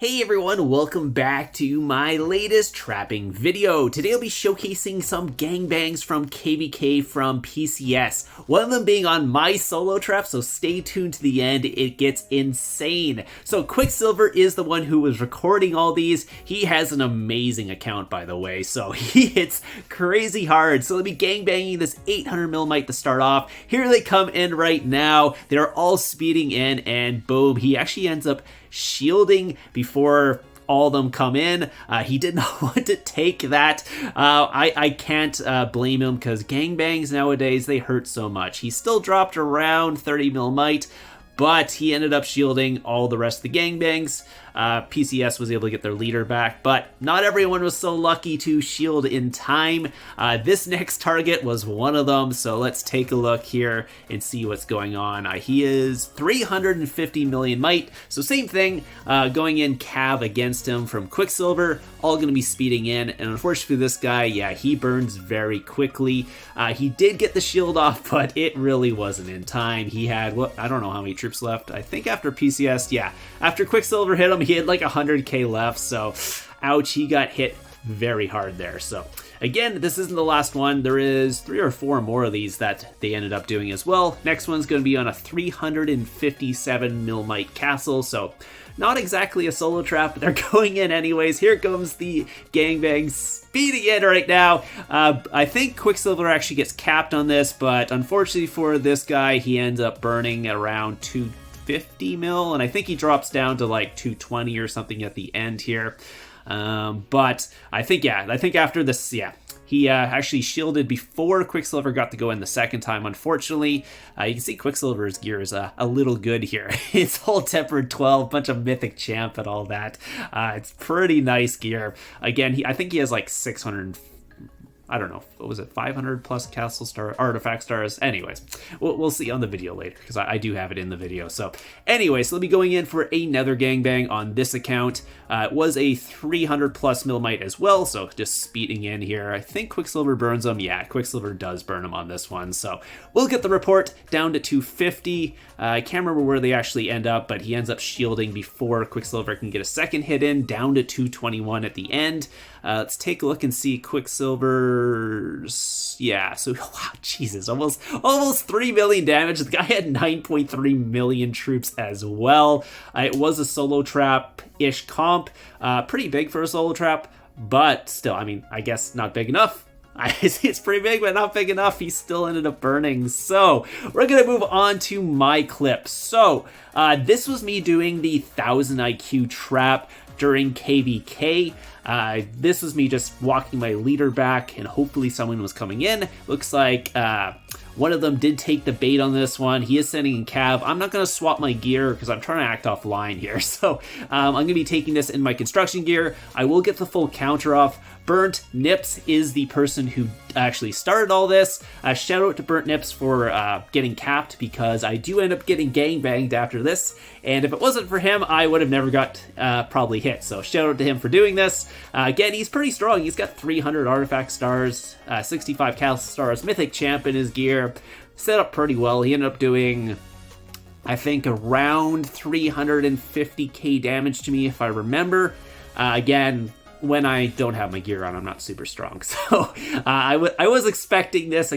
Hey everyone, welcome back to my latest trapping video. Today I'll be showcasing some gangbangs from KVK from PCS. One of them being on my solo trap, so stay tuned to the end, it gets insane. So Quicksilver is the one who was recording all these. He has an amazing account, by the way, so he hits crazy hard. So let me gangbanging this 800mm mite to start off. Here they come in right now. They're all speeding in and boom, he actually ends up shielding before all of them come in. He did not want to take that. I can't blame him because gangbangs nowadays, they hurt so much. He still dropped around 30mm mite, but he ended up shielding all the rest of the gangbangs. PCS was able to get their leader back, but not everyone was so lucky to shield in time. This next target was one of them, so let's take a look here and see what's going on. He is 350 million mite, so same thing, going in cav against him from Quicksilver, all going to be speeding in, and unfortunately this guy, yeah, he burns very quickly. He did get the shield off, but it really wasn't in time. He had, I don't know how many troops left. I think after PCS, yeah, after Quicksilver hit him, he had like 100k left, so ouch, he got hit very hard there. So again, this isn't the last one. There is 3 or 4 more of these that they ended up doing as well. Next one's going to be on a 357mm mite castle, so not exactly a solo trap, but they're going in anyways. Here comes the gangbang speeding in right now. I think Quicksilver actually gets capped on this, but unfortunately for this guy, he ends up burning around 250 mil, and I think he drops down to like 220 or something at the end here. But I think after this, yeah, he actually shielded before Quicksilver got to go in the second time. Unfortunately, you can see Quicksilver's gear is a little good here. It's all tempered 12, bunch of mythic champ and all that. It's pretty nice gear. Again, I think he has like 600. I don't know, what was it, 500 plus castle star artifact stars? Anyways, we'll see on the video later because I do have it in the video. So anyways, let me going in for another gangbang on this account. It was a 300 plus mil mite as well, so just speeding in here. I think Quicksilver burns him. Yeah, Quicksilver does burn him on this one. So we'll get the report down to 250. I can't remember where they actually end up, but he ends up shielding before Quicksilver can get a second hit in, down to 221 at the end. Let's take a look and see Quicksilver's, yeah, so wow, Jesus, almost 3 million damage. The guy had 9.3 million troops as well. It was a solo trap-ish comp, pretty big for a solo trap, but still, I mean, I guess not big enough. It's pretty big, but not big enough. He still ended up burning. So we're going to move on to my clip. So this was me doing the 1000 IQ trap during KVK. This was me just walking my leader back and hopefully someone was coming in. Looks like one of them did take the bait on this one. He is sending in cav. I'm not going to swap my gear because I'm trying to act offline here. So I'm going to be taking this in my construction gear. I will get the full counter off. Burnt Nips is the person who actually started all this. Shout out to Burnt Nips for getting capped because I do end up getting gangbanged after this. And if it wasn't for him, I would have never got probably hit. So shout out to him for doing this. Again, he's pretty strong. He's got 300 artifact stars, 65 castle stars, mythic champ in his gear. Set up pretty well. He ended up doing, I think, around 350k damage to me if I remember. Again, when I don't have my gear on, I'm not super strong. So I was expecting this.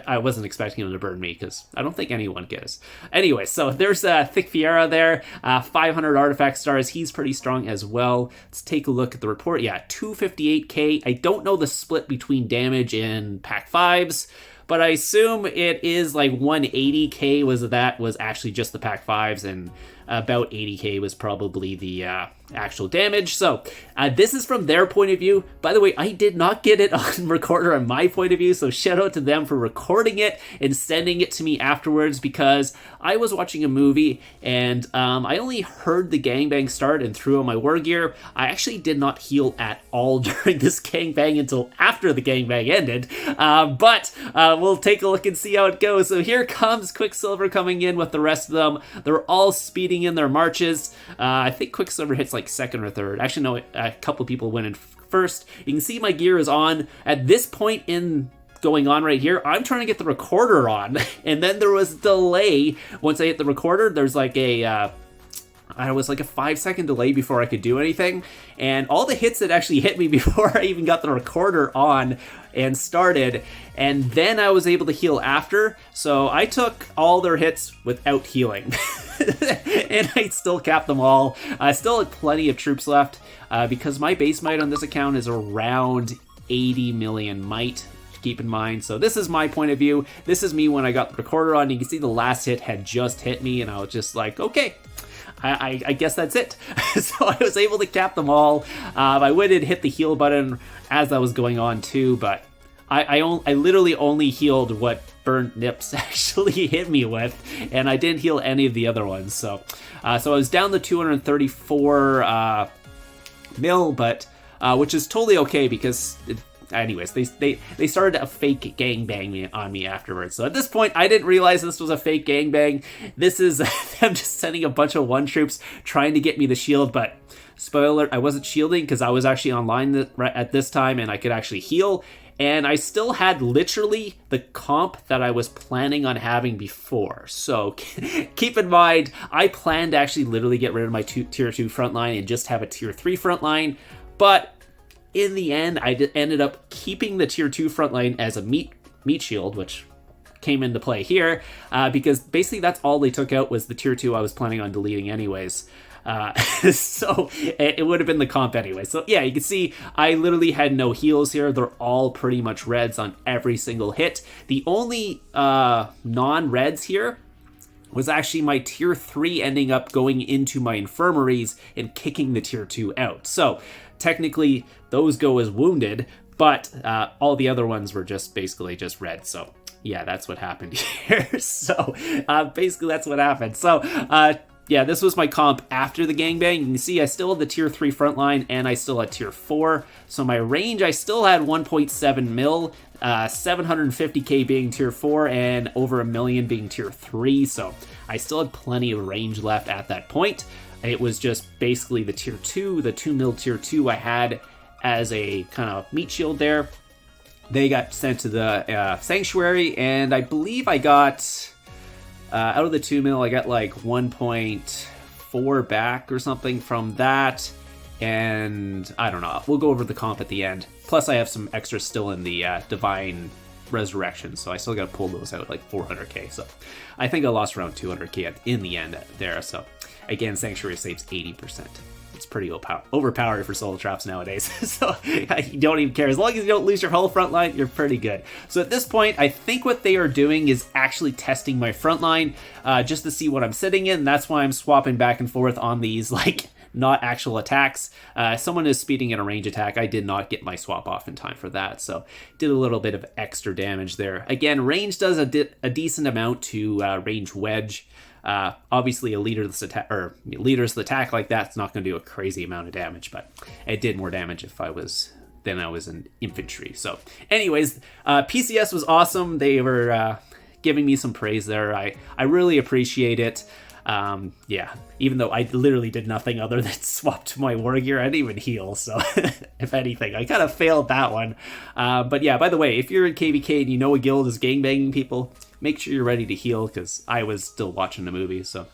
I wasn't expecting him to burn me because I don't think anyone is. Anyway, so there's Thick Fiera there, 500 artifact stars. He's pretty strong as well. Let's take a look at the report. Yeah, 258k. I don't know the split between damage in pack 5s, but I assume it is like 180k was actually just the pack 5s, and about 80k was probably the actual damage. So this is from their point of view. By the way, I did not get it on recorder on my point of view, so shout out to them for recording it and sending it to me afterwards because I was watching a movie and I only heard the gangbang start and threw on my war gear. I actually did not heal at all during this gangbang until after the gangbang ended, but we'll take a look and see how it goes. So here comes Quicksilver coming in with the rest of them. They're all speeding in their marches. I think Quicksilver hits like second or third. Actually, no, a couple of people went in first. You can see my gear is on. At this point in going on right here, I'm trying to get the recorder on, and then there was a delay. Once I hit the recorder, there's like a I was like a 5-second delay before I could do anything, and all the hits that actually hit me before I even got the recorder on and started, and then I was able to heal after, so I took all their hits without healing. And I still capped them all. I still had plenty of troops left, because my base might on this account is around 80 million might. Keep in mind. So this is my point of view. This is me when I got the recorder on. You can see the last hit had just hit me, and I was just like, okay, I guess that's it. So I was able to cap them all. I would have hit the heal button as that was going on too, but I literally only healed what Burnt Nips actually hit me with, and I didn't heal any of the other ones. So I was down to 234 mil, but which is totally okay because. Anyways, they started a fake gangbang on me afterwards. So at this point, I didn't realize this was a fake gangbang. This is them just sending a bunch of one troops trying to get me the shield, but spoiler alert, I wasn't shielding because I was actually online at this time and I could actually heal. And I still had literally the comp that I was planning on having before. So keep in mind, I planned to actually literally get rid of my tier 2 frontline and just have a tier 3 frontline, but in the end, I ended up keeping the tier 2 frontline as a meat shield, which came into play here, because basically that's all they took out was the tier 2 I was planning on deleting anyways. So it would have been the comp anyway. So yeah, you can see I literally had no heals here. They're all pretty much reds on every single hit. The only non-reds here was actually my tier 3 ending up going into my infirmaries and kicking the tier 2 out. So technically those go as wounded, but all the other ones were just basically just red. So yeah, that's what happened here. So basically that's what happened. So yeah, this was my comp after the gangbang. You can see I still had the tier 3 frontline and I still had tier 4. So my range, I still had 1.7 mil, 750k being tier 4 and over a million being tier 3. So I still had plenty of range left at that point. It was just basically the tier 2, the 2 mil tier 2 I had as a kind of meat shield there. They got sent to the sanctuary, and I believe I got, out of the 2 mil, I got like 1.4 back or something from that. And I don't know, we'll go over the comp at the end. Plus I have some extras still in the Divine Resurrection, so I still got to pull those out like 400k. So I think I lost around 200k in the end there. So again, Sanctuary saves 80%. It's pretty overpowered for solo traps nowadays. So you don't even care. As long as you don't lose your whole front line, you're pretty good. So at this point, I think what they are doing is actually testing my front line just to see what I'm sitting in. That's why I'm swapping back and forth on these like not actual attacks. Someone is speeding in a range attack. I did not get my swap off in time for that, so did a little bit of extra damage there. Again, range does a decent amount to range wedge. Obviously a leaderless attack like that's not going to do a crazy amount of damage, but it did more damage if I was in infantry. So anyways, PCS was awesome. They were giving me some praise there. I really appreciate it. Yeah, even though I literally did nothing other than swap to my war gear, I didn't even heal, so if anything, I kind of failed that one. But yeah, by the way, if you're in KVK and you know a guild is gangbanging people, make sure you're ready to heal, because I was still watching the movie, so.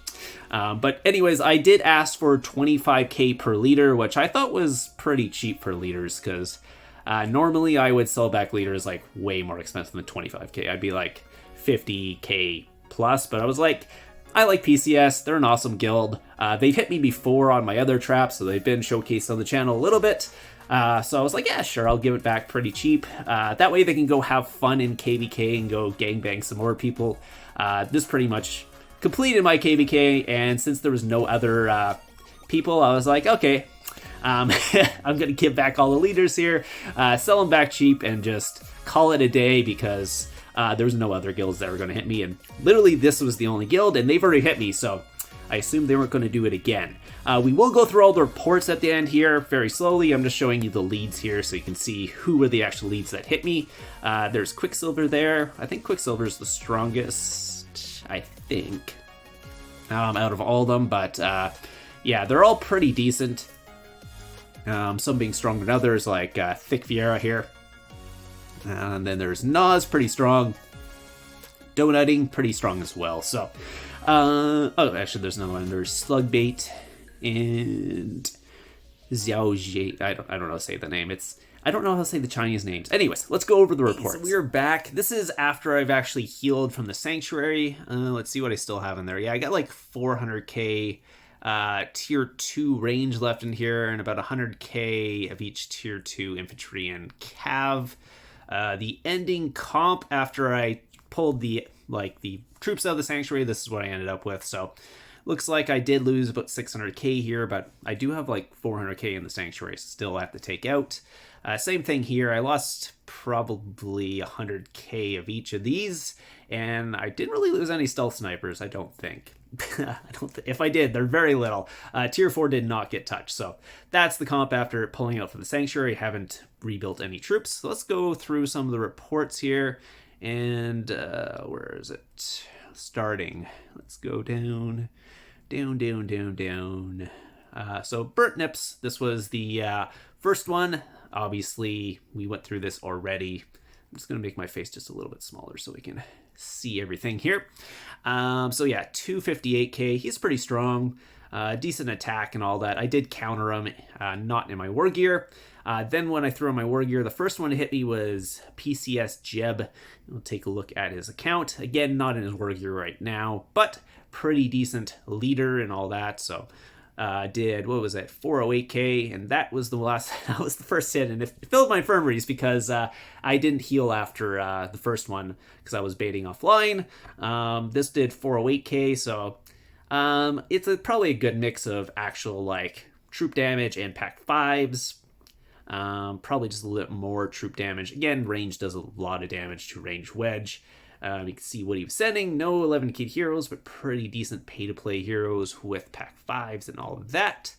But anyways, I did ask for 25k per leader, which I thought was pretty cheap for leaders, because normally I would sell back leaders like way more expensive than 25k. I'd be like 50k plus, but I was like, I like PCS, they're an awesome guild. They've hit me before on my other traps, so they've been showcased on the channel a little bit. So I was like, yeah, sure, I'll give it back pretty cheap. That way they can go have fun in KVK and go gangbang some more people. This pretty much completed my KVK, and since there was no other people, I was like, okay, I'm going to give back all the leaders here, sell them back cheap, and just call it a day, because there was no other guilds that were going to hit me, and literally this was the only guild, and they've already hit me, so I assumed they weren't going to do it again. We will go through all the reports at the end here very slowly. I'm just showing you the leads here so you can see who were the actual leads that hit me. There's Quicksilver there. I think Quicksilver is the strongest, I think, out of all of them, but yeah, they're all pretty decent. Some being stronger than others, like Thick Vieira here. And then there's Nas, pretty strong. Donutting, pretty strong as well. So, oh, actually, there's another one. There's Slugbait. and Xiao Jie. I don't know how to say the name. I don't know how to say the Chinese names. Anyways, let's go over the reports. So we're back. This is after I've actually healed from the Sanctuary. Let's see what I still have in there. Yeah, I got like 400k tier 2 range left in here, and about 100k of each tier 2 infantry and cav. The ending comp after I pulled the troops out of the Sanctuary, this is what I ended up with. So looks like I did lose about 600k here, but I do have like 400k in the Sanctuary, so still have to take out. Same thing here. I lost probably 100k of each of these, and I didn't really lose any stealth snipers, I don't think. If I did, they're very little. Tier 4 did not get touched, so that's the comp after pulling out from the Sanctuary. Haven't rebuilt any troops. So let's go through some of the reports here, and where is it? Starting. Let's go down. So Burnt Nips, this was the first one. Obviously, we went through this already. I'm just going to make my face just a little bit smaller so we can see everything here. So yeah, 258k. He's pretty strong. Decent attack and all that. I did counter him, not in my war gear. Then when I threw on my war gear, the first one to hit me was PCS Jeb. We'll take a look at his account. Again, not in his war gear right now, but pretty decent leader and all that. So did, what was it, 408k, and that was that was the first hit, and it filled my infirmaries because I didn't heal after the first one because I was baiting offline. This did 408k, so it's probably a good mix of actual like troop damage and pack 5s. Probably just a little more troop damage. Again, range does a lot of damage to range wedge. You can see what he was sending. No 11k heroes, but pretty decent pay-to-play heroes with pack 5s and all of that.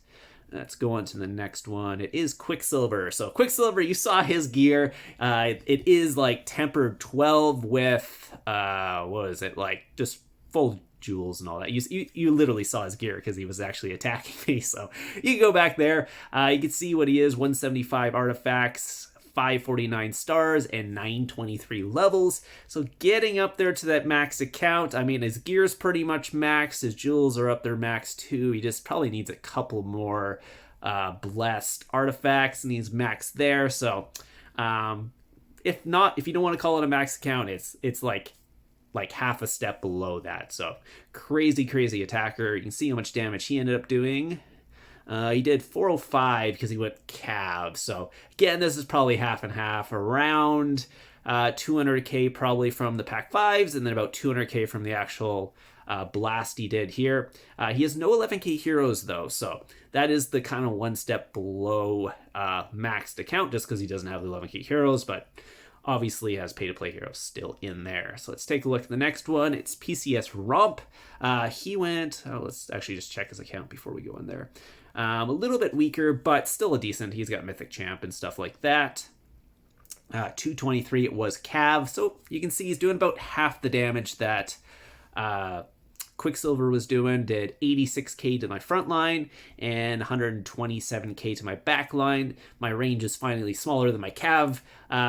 Let's go on to the next one. It is Quicksilver. So Quicksilver, you saw his gear. It is like tempered 12 with, what is it? Like just full jewels and all that. You literally saw his gear because he was actually attacking me. So you can go back there. You can see what he is. 175 artifacts. 549 stars and 923 levels, so getting up there to that max account. I mean, his gear's pretty much maxed, his jewels are up there max too. He just probably needs a couple more blessed artifacts and he's maxed there. So if you don't want to call it a max account, it's like half a step below that. So crazy attacker. You can see how much damage he ended up doing. He did 405 because he went cav. So again, this is probably half and half, around 200k probably from the pack 5s, and then about 200k from the actual blast he did here. He has no 11k heroes though, so that is the kind of one step below maxed account just because he doesn't have the 11k heroes, but obviously has pay-to-play heroes still in there. So let's take a look at the next one. It's PCS Romp. He went, let's actually just check his account before we go in there. A little bit weaker, but still a decent. He's got Mythic Champ and stuff like that. 223 it was cav, so you can see he's doing about half the damage that Quicksilver was doing. Did 86k to my front line and 127k to my back line. My range is finally smaller than my cav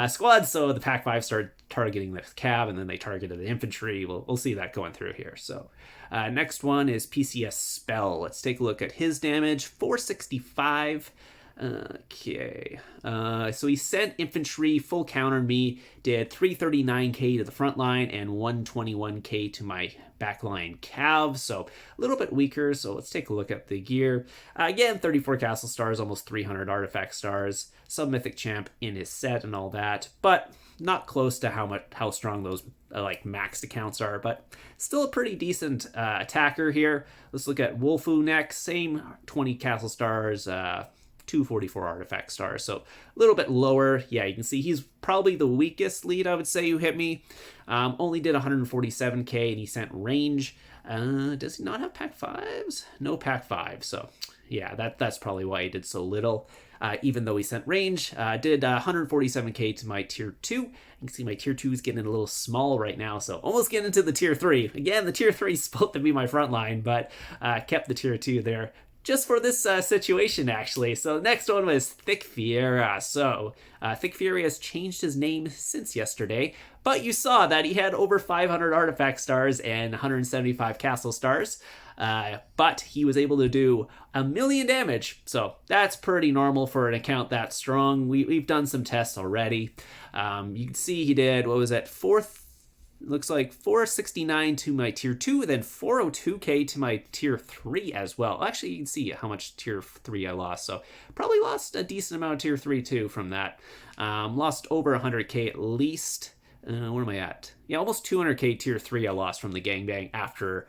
squad, so the pack 5 started targeting the cav, and then they targeted the infantry. We'll see that going through here. So next one is PCS Spell. Let's take a look at his damage. 465. Okay, so he sent infantry, full countered me, did 339k to the front line and 121k to my backline cav, so a little bit weaker. So let's take a look at the gear. Again, 34 castle stars, almost 300 artifact stars, some mythic champ in his set and all that, but not close to how strong those like maxed accounts are, but still a pretty decent attacker here. Let's look at Wolfu next. Same 20 castle stars, 244 artifact stars, so a little bit lower. Yeah, you can see he's probably the weakest lead, I would say, who hit me. Only did 147k, and he sent range. Does he not have pack 5s? No pack 5, so yeah, that's probably why he did so little. Even though he sent range, did 147k to my tier 2. You can see my tier 2 is getting a little small right now, so almost getting into the tier 3. Again, the tier 3 is supposed to be my front line, but kept the tier 2 there just for this situation, actually. So the next one was Thick Fiera. So Thick Fiera has changed his name since yesterday, but you saw that he had over 500 artifact stars and 175 castle stars. but he was able to do 1 million damage, so that's pretty normal for an account that strong. We've done some tests already. You can see he did, what was it, looks like 469 to my tier 2, then 402k to my tier 3 as well. Actually, you can see how much tier 3 I lost, so probably lost a decent amount of tier 3 too from that. Lost over 100k at least. Where am I at? Yeah, almost 200k tier 3 I lost from the gangbang after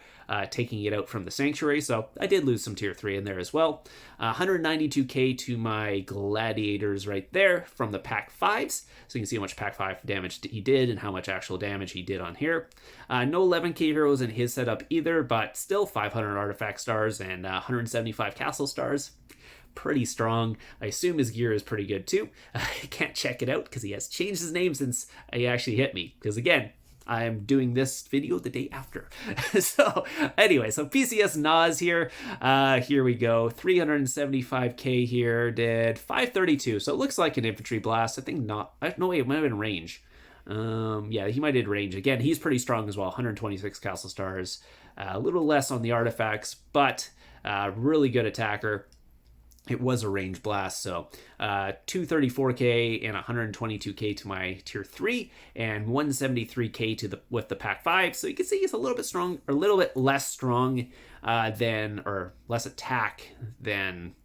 taking it out from the sanctuary, so I did lose some tier 3 in there as well. 192k to my gladiators right there from the pack 5s, so you can see how much pack 5 damage he did and how much actual damage he did on here. No 11k heroes in his setup either, but still 500 artifact stars and 175 castle stars. Pretty strong. I assume his gear is pretty good too. I can't check it out because he has changed his name since he actually hit me. Because again, I'm doing this video the day after. So anyway, so PCS Nas here. Here we go. 375k here. Did 532. So it looks like an infantry blast. I think not. No, wait, it might have been range. Yeah, he might have did range. Again, he's pretty strong as well. 126 castle stars. A little less on the artifacts, but really good attacker. It was a range blast, so 234k and 122k to my tier 3 and 173k to with the pack 5. So you can see he's a little bit strong, or a little bit less strong or less attack than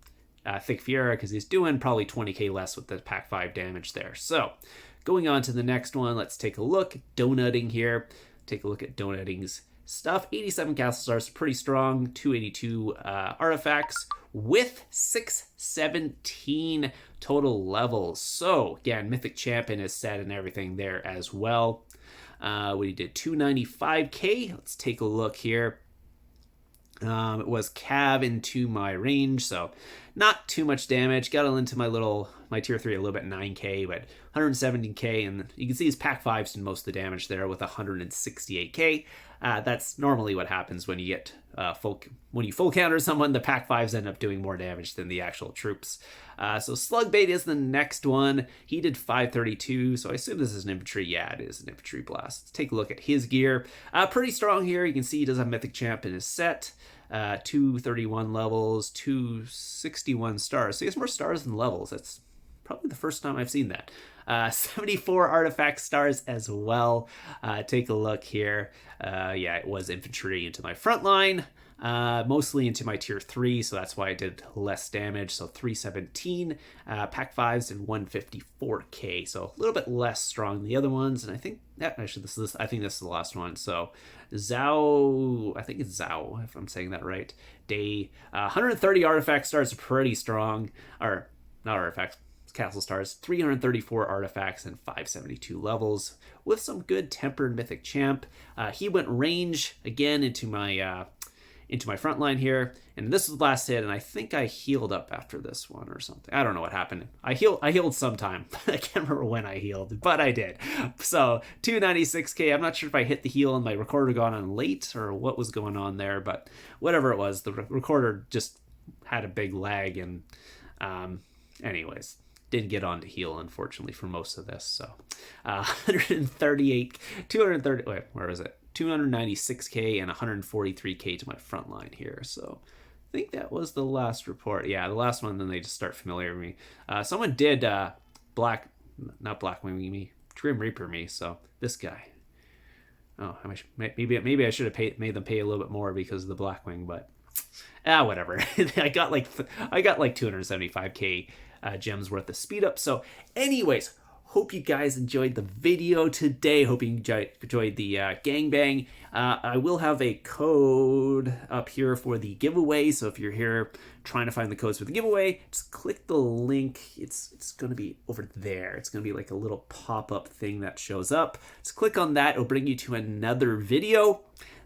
Thick Fiera, because he's doing probably 20k less with the pack 5 damage there. So going on to the next one, let's take a look. Donutting here. Take a look at Donutting's stuff. 87 castle stars, pretty strong. 282 artifacts with 617 total levels. So again, Mythic Champion is set and everything there as well. We did 295k. Let's take a look here. It was Cav into my range, so not too much damage. Got into my tier 3 a little bit, 9k, but 117k, and you can see his pack 5s did most of the damage there with 168k. That's normally what happens when you get when you full counter someone. The pack 5s end up doing more damage than the actual troops. So Slugbait is the next one. He did 532, so I assume this is an infantry. Yeah, it is an infantry blast. Let's take a look at his gear. Pretty strong here. You can see he does have Mythic Champ in his set. 231 levels, 261 stars. So he has more stars than levels. That's probably the first time I've seen that. 74 artifact stars as well. Take a look here. Yeah, it was infantry into my front line, mostly into my tier 3, so that's why I did less damage. So 317, pack 5s and 154k, so a little bit less strong than the other ones. And I think actually this is the last one. So Zhao, I think it's Zhao if I'm saying that right. 130 artifact stars, pretty strong, or not artifacts, castle stars, 334 artifacts and 572 levels with some good tempered Mythic Champ. He went range again into my front line here, and this was the last hit, and I think I healed up after this one or something. I don't know what happened. I healed sometime. I can't remember when I healed, but I did. So 296k. I'm not sure if I hit the heal and my recorder got on late or what was going on there, but whatever it was, the recorder just had a big lag, and anyways, didn't get on to heal, unfortunately, for most of this. So 230, wait, where is it? 296k and 143k to my front line here. So I think that was the last report. Yeah, the last one, then they just start familiar with me. Someone did not Blackwing me, Grim Reaper me, so this guy. Oh, maybe I should have made them pay a little bit more because of the Blackwing, but whatever. I got like 275k gems worth of speed up. So anyways, hope you guys enjoyed the video today. Hope you enjoyed the gangbang. I will have a code up here for the giveaway, so if you're here trying to find the codes for the giveaway, just click the link. It's going to be over there. It's going to be like a little pop-up thing that shows up. Just click on that. It'll bring you to another video.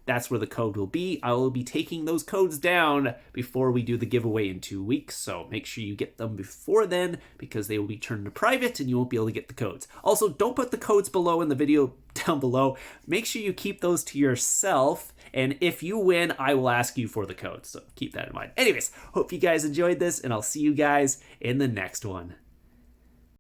That's where the code will be. I will be taking those codes down before we do the giveaway in 2 weeks, so make sure you get them before then, because they will be turned to private and you won't be able to get the codes. Also, don't put the codes below in the video down below. Make sure you keep those to yourself, and if you win, I will ask you for the codes, so keep that in mind. Anyways, hope you guys enjoyed this, and I'll see you guys in the next one.